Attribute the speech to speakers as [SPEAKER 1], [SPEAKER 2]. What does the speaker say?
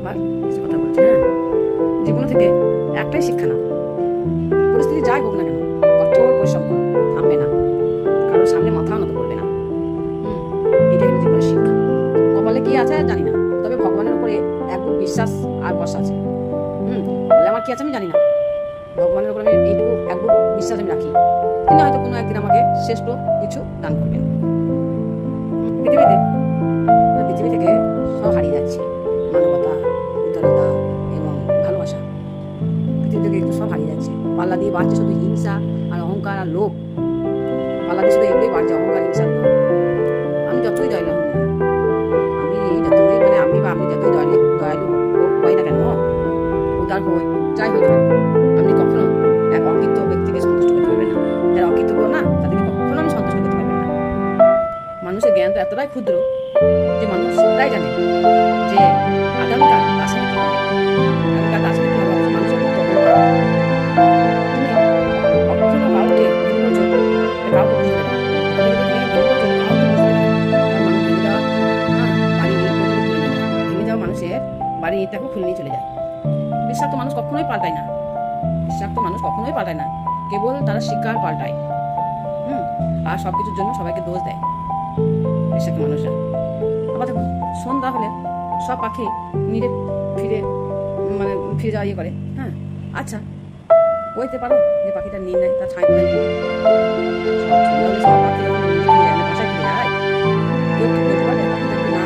[SPEAKER 1] আবার কিছু কথা বলছে। হ্যাঁ, জীবন থেকে একটাই শিক্ষা নাও, পরিস্থিতি যাই হোক না কেন কঠোর পরিশ্রম করো, থামবে না, কারোর সামনে মাথাও নত করবে না। এটাই হলো জীবনের শিক্ষা। কপালে কি আছে জানি না, তবে ভগবানের উপরে এক বিশ্বাস আর ভরসা আছে। বলে আমার কি আছে আমি জানি না, ভগবানের উপরে আমি এইটুকু এক বিশ্বাস আমি রাখি, তিনি হয়তো কোনো একদিন আমাকে শ্রেষ্ঠ কিছু দান করবেন। পৃথিবী থেকে সব হারিয়ে যাচ্ছে, মানবতা, উদারতা এবং ভালোবাসা পৃথিবী থেকে একটু সব হারিয়ে যাচ্ছে। পাল্লা দিয়ে বাড়ছে শুধু হিংসা আর অহংকার আর লোভ। পাল্লা দিয়ে শুধু এগুলোই বাড়ছে, অহংকার, হিংসার লোভ। আমি যতই দয়ালু আমি যতই দয়ালু হই না কেন, উদার হই, যাই হই না, আপনি কখনো এক অকৃত্য ব্যক্তিকে সন্তুষ্ট করতে পারবেন না। যারা অকৃত্য করো না তাদেরকে কখনো আমি সন্তুষ্ট করতে পারবেন না। মানুষের জ্ঞান তো এতটাই ক্ষুদ্র যে মানুষ তাই জানে যে আগামীকাল তার সাথে কি হবে, আগামীকাল তার সাথে কি হবে। মানুষের তুমি কখনো কাউকে বাড়ি ইটটাকে খুলে নিয়ে চলে যায়। বিশ্বাস তো মানুষ কখনোই পাল্টায় না, কেবল তারা শিকার পাল্টায়। আর সবকিছুর জন্য সবাইকে দোষ দেয় বিশ্বাস মানুষরা। আবার দেখুন সন্ধ্যা হলে সব পাখি নিরে ফিরে যাওয়া ইয়ে করে। হ্যাঁ, আচ্ছা বলতে পারো যে পাখিটা নিয়ে নেয় তার ছাই করে সব পাখি বাসায় ফিরে যায়, কেউ বলতে পারবে পাখিটা না